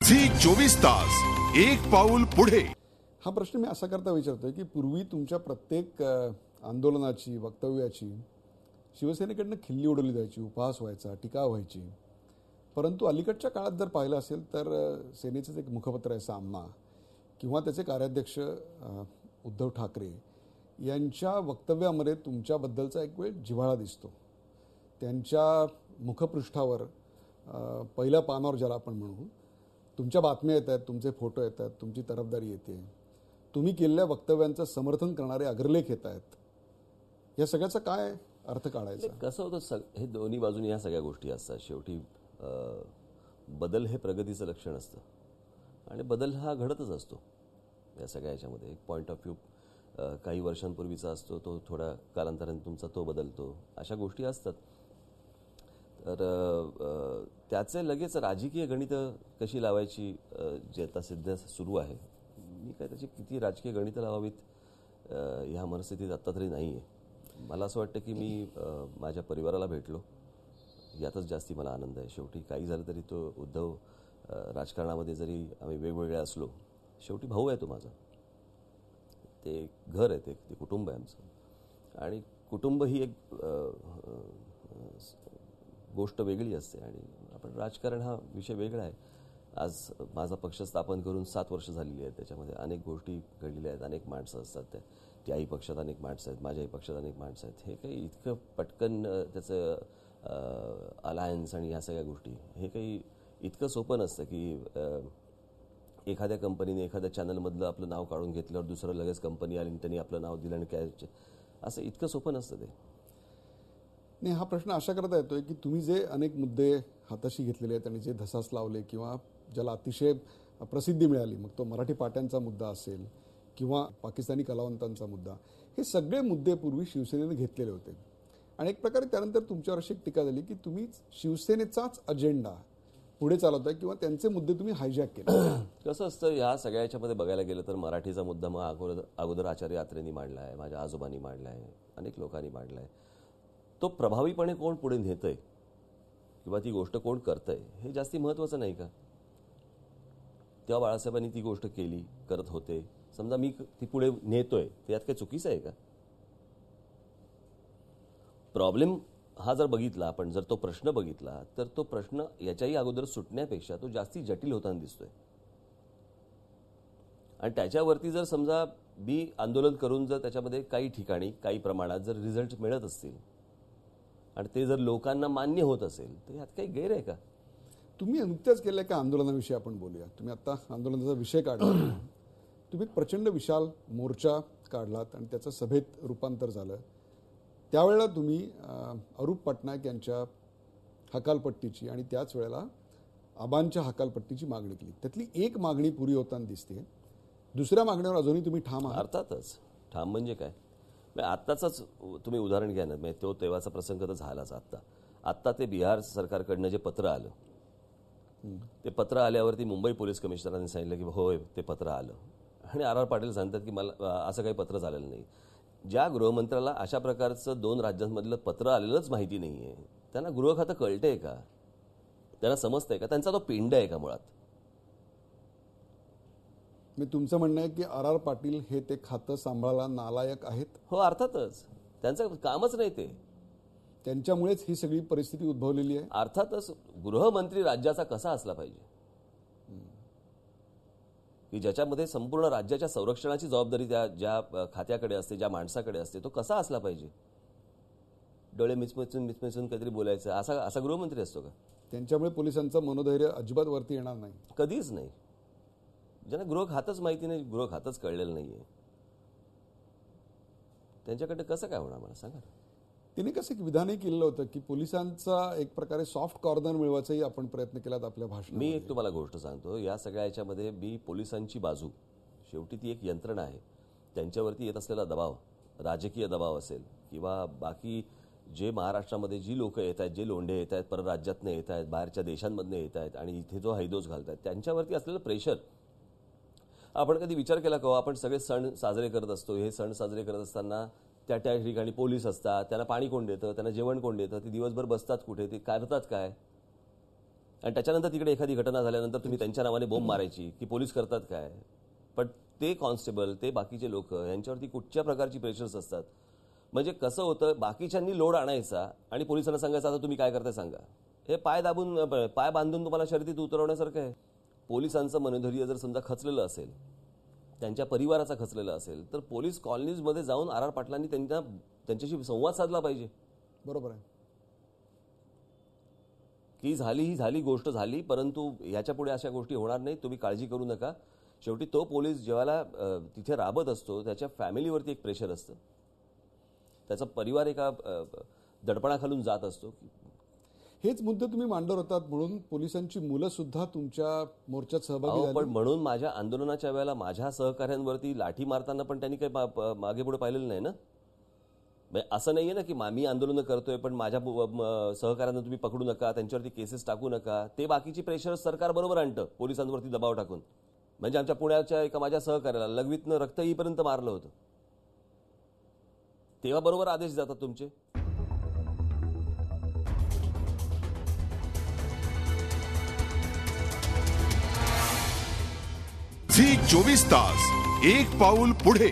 Zee 24 तास एक पाऊल पुढे. हा प्रश्न मी असा करता विचारतोय की पूर्वी तुमच्या प्रत्येक आंदोलनाची वक्तव्याची शिवसेनेकडनं खिल्ली उडवली जायची, उपहास व्हायचा, टीका व्हायची. परंतु अलीकडच्या काळात जर पाहिलं असेल तर सेनेचंच एक मुखपत्र आहे सामना किंवा त्याचे कार्याध्यक्ष उद्धव ठाकरे यांच्या वक्तव्यामध्ये तुमच्याबद्दलचा एक वेळ जिव्हाळा दिसतो. त्यांच्या मुखपृष्ठावर पहिल्या पानावर ज्याला आपण म्हणू, तुमच्या बातम्या येत आहेत, तुमचे फोटो येत आहेत, तुमची तरफदारी येते, तुम्ही केलेल्या वक्तव्यांचं समर्थन करणारे अग्रलेख येत आहेत. या सगळ्याचा काय अर्थ काढायचा? कसं होतं, हे दोन्ही बाजूनी ह्या सगळ्या गोष्टी असतात. शेवटी बदल हे प्रगतीचं लक्षण असतं आणि बदल हा घडतच असतो. या सगळ्या ह्याच्यामध्ये एक पॉईंट ऑफ व्ह्यू काही वर्षांपूर्वीचा असतो, तो थोड्या कालांतराने तुमचा तो बदलतो, अशा गोष्टी असतात. तर त्याचे लगेच राजकीय गणितं कशी लावायची जे आता सध्या सुरू आहे, मी काय त्याची किती राजकीय गणितं लावावीत ह्या मनस्थितीत आत्ता तरी नाही आहे. मला असं वाटतं की मी माझ्या परिवाराला भेटलो, यातच जास्ती मला आनंद आहे. शेवटी काही झालं तरी तो उद्धव राजकारणामध्ये जरी आम्ही वेगवेगळे असलो, शेवटी भाऊ आहे तो माझा. ते घर आहे, ते कुटुंब आहे आमचं. आणि कुटुंब ही एक गोष्ट वेगळी असते आणि आपण राजकारण हा विषय वेगळा आहे. आज माझा पक्ष स्थापन करून 7 वर्ष झालेली आहेत. त्याच्यामध्ये अनेक गोष्टी घडलेल्या आहेत, अनेक माणसं असतात. त्याही पक्षात अनेक माणसं आहेत, माझ्याही पक्षात अनेक माणसं आहेत. हे काही इतकं पटकन त्याचं अलायन्स आणि ह्या सगळ्या गोष्टी हे काही इतकं सोपं नसतं की एखाद्या कंपनीने एखाद्या चॅनलमधलं आपलं नाव काढून घेतल्यावर दुसरं लगेच कंपनी आली आणि त्यांनी आपलं नाव दिलं आणि काय, असं इतकं सोपं नसतं ते. नाही, हा प्रश्न अशा करता येतोय की तुम्ही जे अनेक मुद्दे हाताशी घेतलेले आहेत आणि जे धसास लावले किंवा ज्याला अतिशय प्रसिद्धी मिळाली, मग तो मराठी पाट्यांचा मुद्दा असेल किंवा पाकिस्तानी कलावंतांचा मुद्दा, हे सगळे मुद्दे पूर्वी शिवसेनेने घेतलेले होते. आणि एक प्रकारे त्यानंतर तुमच्यावर अशी एक टीका झाली की तुम्ही शिवसेनेचाच अजेंडा पुढे चालवताय किंवा त्यांचे मुद्दे तुम्ही हायजॅक केले. कसं असतं, ह्या सगळ्या ह्याच्यामध्ये बघायला गेलं तर मराठीचा मुद्दा मग अगोदर आचार्य यात्रेंनी मांडला आहे, माझ्या आजोबांनी मांडला आहे, अनेक लोकांनी मांडला आहे. तो प्रभावीपणे कोण पुढे नेतंय किंवा ती गोष्ट कोण करतंय हे जास्ती महत्त्वाचं नाही का? तेव्हा बाळासाहेबांनी ती गोष्ट केली, करत होते. समजा मी ती पुढे नेतोय, त्यात काही चुकीचं आहे का? प्रॉब्लेम हा जर बघितला आपण, जर तो प्रश्न बघितला तर तो प्रश्न याच्याही अगोदर सुटण्यापेक्षा तो जास्ती जटिल होताना दिसतोय. आणि त्याच्यावरती जर समजा मी आंदोलन करून जर त्याच्यामध्ये काही ठिकाणी काही प्रमाणात जर रिझल्ट मिळत असतील आणि ते जर लोकांना मान्य होत असेल तर यात काही गैर आहे का? तुम्ही नुकत्याच केलं का आंदोलनाविषयी आपण बोलूया. तुम्ही आता आंदोलनाचा विषय काढला, तुम्ही प्रचंड विशाल मोर्चा काढलात आणि त्याचं सभेत रूपांतर झालं. त्यावेळेला तुम्ही अरूप पटनायक यांच्या हकालपट्टीची आणि त्याच वेळेला आबांच्या हकालपट्टीची मागणी केली. त्यातली एक मागणी पुरी होताना दिसते, दुसऱ्या मागणीवर अजूनही तुम्ही ठाम आहात. अर्थातच ठाम म्हणजे काय, आत्ताच तुम्ही उदाहरण घ्या ना, तो तेव्हाचा प्रसंग तर झालाच. आत्ता ते बिहार सरकारकडनं जे पत्र आलं, ते पत्र आल्यावरती मुंबई पोलीस कमिशनरांनी सांगितलं की होय ते पत्र आलं, आणि आर पाटील सांगतात की मला असं काही पत्र झालेलं नाही. ज्या गृहमंत्र्याला अशा प्रकारचं 2 राज्यांमधलं पत्र आलेलंच माहिती नाहीये, त्यांना गृह खातं कळतंय का? त्यांना समजतंय का? त्यांचा तो पिंड आहे का मुळात? मी तुमचं म्हणणं आहे की आर पाटील हे ते खातं सांभाळायला नालायक आहेत? हो, अर्थातच त्यांचं कामच नाही ते. त्यांच्यामुळेच ही सगळी परिस्थिती उद्भवलेली आहे. अर्थातच गृहमंत्री राज्याचा कसा असला पाहिजे की ज्याच्यामध्ये संपूर्ण राज्याच्या संरक्षणाची जबाबदारी ज्या खात्याकडे असते, ज्या माणसाकडे असते, तो कसा असला पाहिजे? डोळे मिचमिचून काहीतरी बोलायचं असा गृहमंत्री असतो का? त्यांच्यामुळे पोलिसांचं मनोधैर्य अजिबात वरती येणार नाही, कधीच नाही. ज्यांना गृह खातच माहिती नाही, गृह खातच कळलेलं नाहीये, त्यांच्याकडे कसं काय होणार मला सांगा. तिने कसं विधानही केलेलं होतं की पोलिसांचा एक प्रकारे सॉफ्ट कॉर्नर मिळवायचाही आपण प्रयत्न केलात आपल्या भाषणात. मी एक तुम्हाला गोष्ट सांगतो, या सगळ्या याच्यामध्ये मी पोलिसांची बाजू, शेवटी ती एक यंत्रणा आहे, त्यांच्यावरती येत असलेला दबाव, राजकीय दबाव असेल किंवा बाकी जे महाराष्ट्रामध्ये जी लोक येत आहेत, जे लोंढे येत आहेत, परराज्यातनं येत आहेत, बाहेरच्या देशांमधनं येत आहेत आणि इथे जो हैदोस घालत आहेत, त्यांच्यावरती असलेलं प्रेशर आपण कधी विचार केला का? आपण सगळे सण साजरे करत असतो. हे सण साजरे करत असताना त्या ठिकाणी पोलीस असतात, त्यांना पाणी कोण देतं, त्यांना जेवण कोण देतं, ते दिवसभर बसतात कुठे, ते करतात काय? आणि त्याच्यानंतर तिकडे एखादी घटना झाल्यानंतर तुम्ही त्यांच्या नावाने बोंब मारायची की पोलीस करतात काय. पण ते कॉन्स्टेबल, ते बाकीचे लोक यांच्यावरती कुठच्या प्रकारची प्रेशर्स असतात. म्हणजे कसं होतं, बाकीच्यांनी लोड आणायचा आणि पोलिसांना सांगायचं आता तुम्ही काय करताय सांगा. हे पाय बांधून तुम्हाला शर्यतीत उतरवण्यासारखं आहे. पोलिसांचं मनोधैर्य जर समजा खचलेलं असेल, त्यांच्या परिवाराचा खचलेला असेल, तर पोलीस कॉलनीजमध्ये जाऊन आर पाटलांनी त्यांच्याशी संवाद साधला पाहिजे. बरोबर आहे की ही झाली गोष्ट झाली, परंतु याच्या पुढे अशा गोष्टी होणार नाही, तुम्ही काळजी करू नका. शेवटी तो पोलीस जेव्हा तिथे राबत असतो त्याच्या फॅमिलीवरती एक प्रेशर असतं, त्याचा परिवार एका दडपणाखालून जात असतो. हेच मुद्दे तुम्ही मांडत होतात म्हणून पोलिसांची मुलं सुद्धा तुमच्या मोर्चात सहभागी झाली. पण म्हणून माझ्या आंदोलनाच्या वेळेला माझ्या सहकाऱ्यांवरती लाठी मारताना पण त्यांनी काही मागे पुढे पाहिलेलं नाही ना. असं नाहीये ना की मी आंदोलन करतोय पण माझ्या सहकाऱ्यांना तुम्ही पकडू नका, त्यांच्यावरती केसेस टाकू नका. ते बाकीची प्रेशर सरकार बरोबर आणतं पोलिसांवरती दबाव टाकून. म्हणजे आमच्या पुण्याच्या एका माझ्या सहकार्याला लघवीतनं रक्त येईपर्यंत मारलं होतं. तेव्हा बरोबर आदेश जातात तुमचे. झी 24 तास एक पाऊल पुढे.